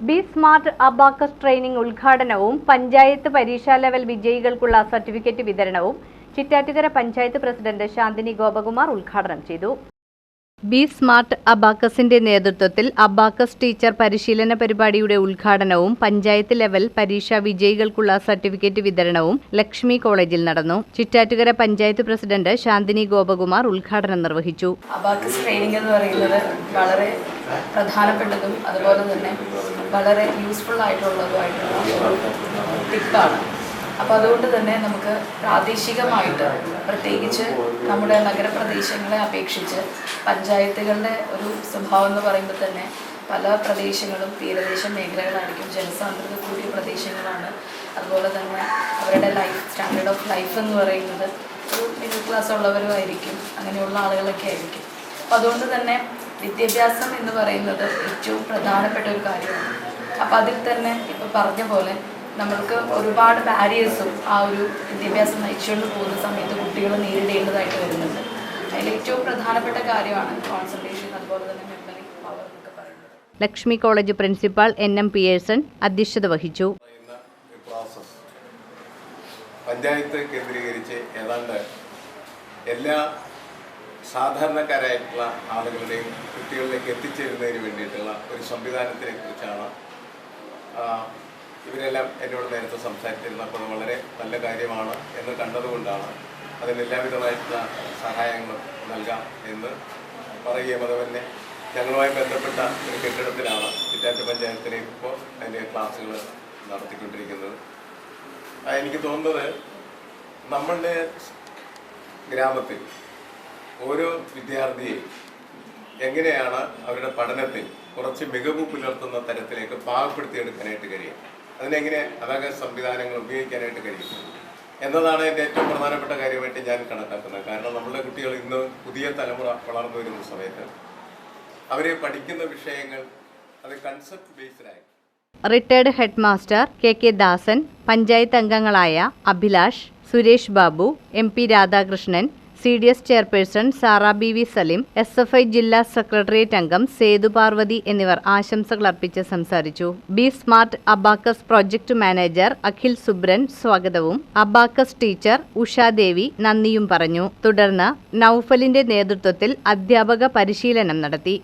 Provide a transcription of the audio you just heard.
B smart abacus training ഉദ്ഘാടനവും പഞ്ചായത്ത് പരീക്ഷാ level വിജയികൾക്കുള്ള certificate വിതരണവും ചിറ്റാറ്റുകര പഞ്ചായത്ത് പ്രസിഡന്റ് ശാന്തിനി ഗോപകുമാർ ഉദ്ഘാടനം ചെയ്തു. ബി സ്മാർട്ട് അബാക്കസിന്റെ നേതൃത്വത്തിൽ അബാക്കസ് ടീച്ചർ പരിശീലന പരിപാടിയുടെ ഉദ്ഘാടനവും പഞ്ചായത്ത് ലെവൽ പരീക്ഷാ വിജയികൾക്കുള്ള സർട്ടിഫിക്കറ്റ് വിതരണവും ലക്ഷ്മി കോളേജിൽ നടന്നു. ചിറ്റാറ്റുകര പഞ്ചായത്ത് പ്രസിഡന്റ് ശാന്തിനി ഗോപകുമാർ ഉദ്ഘാടനം നിർവഹിച്ചു. അബാക്കസ് ട്രെയിനിംഗ് എന്ന് പറയുന്നത് വളരെ പ്രധാനപ്പെട്ടതും അതുപോലെ തന്നെ വളരെ യൂസ്ഫുൾ ആയിട്ടുള്ളതുമായിട്ടുള്ള ടിപ്പാണ്. അപ്പോൾ അതുകൊണ്ട് തന്നെ നമുക്ക് പ്രാദേശികമായിട്ട് പ്രത്യേകിച്ച് നമ്മുടെ നഗരപ്രദേശങ്ങളെ അപേക്ഷിച്ച് പഞ്ചായത്തുകളുടെ ഒരു സ്വഭാവം എന്ന് പറയുമ്പോൾ തന്നെ പല പ്രദേശങ്ങളും തീരദേശ മേഖലകളായിരിക്കും, ജനസാന്ദ്രത കൂടിയ പ്രദേശങ്ങളാണ്. അതുപോലെ തന്നെ അവരുടെ സ്റ്റാൻഡേർഡ് ഓഫ് ലൈഫ് എന്ന് പറയുന്നത് ഒരു മിഡിൽ ക്ലാസ് ഉള്ളവരുമായിരിക്കും, അങ്ങനെയുള്ള ആളുകളൊക്കെ ആയിരിക്കും. അപ്പോൾ അതുകൊണ്ട് തന്നെ വിദ്യാഭ്യാസം എന്ന് പറയുന്നത് ഏറ്റവും പ്രധാനപ്പെട്ട ഒരു കാര്യമാണ്. അപ്പോൾ അതിൽ തന്നെ ഇപ്പോൾ പറഞ്ഞ പോലെ നമ്മൾക്ക് ഒരുപാട് ബാരിയേഴ്സും ആ ഒരു വിദ്യാഭ്യാസം നയിച്ചുകൊണ്ട് പോകുന്ന സമയത്ത് കുട്ടികൾ നേരിടേണ്ടതായിട്ട് വരുന്നുണ്ട്. അതിൽ ഏറ്റവും പ്രധാനപ്പെട്ട കാര്യമാണ് കോൺസെൻട്രേഷൻ, അതുപോലെ തന്നെ മെമ്മറി പവർ എന്നൊക്കെ പറയുന്നത്. Lakshmi college principal NM Pearson അധ്യക്ഷത വഹിച്ചു. പഞ്ചായത്ത് കേന്ദ്രീകരിച്ച് ഏതാണ്ട് എല്ലാ സാധാരണക്കാരായിട്ടുള്ള ആളുകളുടെയും കുട്ടികളിലേക്ക് എത്തിച്ചേരുന്നതിന് വേണ്ടിയിട്ടുള്ള ഒരു സംവിധാനത്തിനെ കുറിച്ചാണ് ഇവരെല്ലാം എന്നോട് നേരത്തെ സംസാരിച്ചിരുന്നപ്പോൾ വളരെ നല്ല കാര്യമാണ് എന്ന് കണ്ടതുകൊണ്ടാണ് അതിന് എല്ലാവിധമായിട്ടുള്ള സഹായങ്ങളും നൽകാം എന്ന് പറയുകയും അതുപോലെ ഞങ്ങളുമായി ബന്ധപ്പെട്ട ഒരു കെട്ടിടത്തിലാണ് ചിറ്റാറ്റ് പഞ്ചായത്തിലെ ഇപ്പോൾ അതിൻ്റെ ക്ലാസ്സുകൾ നടത്തിക്കൊണ്ടിരിക്കുന്നത്. എനിക്ക് തോന്നുന്നത് നമ്മളുടെ ഗ്രാമത്തിൽ ഓരോ വിദ്യാർത്ഥിയെയും എങ്ങനെയാണ് അവരുടെ പഠനത്തിൽ കുറച്ച് മികവ് പുലർത്തുന്ന തരത്തിലേക്ക് പാകപ്പെടുത്തിയെടുക്കാനായിട്ട് കഴിയും, അതിനെങ്ങനെ അതൊക്കെ സംവിധാനങ്ങൾ ഉപയോഗിക്കാനായിട്ട് കഴിയും എന്നതാണ് എൻ്റെ ഏറ്റവും പ്രധാനപ്പെട്ട കാര്യമായിട്ട് ഞാൻ കണക്കാക്കുന്നത്. കാരണം നമ്മുടെ കുട്ടികൾ ഇന്ന് പുതിയ തലമുറ വളർന്നു വരുന്ന സമയത്ത് അവരെ പഠിക്കുന്ന വിഷയങ്ങൾ അത് കൺസെപ്റ്റ് ബേസ്ഡായി. Retired head master KK Dasan, panchayat അംഗങ്ങളായ Abhilash, Suresh Babu, MP Radhakrishnan, CDS chairperson Sara BV Salim, SFI ജില്ലാ സെക്രട്ടേറിയറ്റ് അംഗം സേതു പാർവതി എന്നിവർ ആശംസകൾ അർപ്പിച്ച് സംസാരിച്ചു. Be smart abacus project manager Akhil Subran സ്വാഗതവും അബാക്കസ് ടീച്ചർ ഉഷാദേവി നന്ദിയും പറഞ്ഞു. തുടർന്ന് നൌഫലിന്റെ നേതൃത്വത്തിൽ അധ്യാപക പരിശീലനം നടത്തി.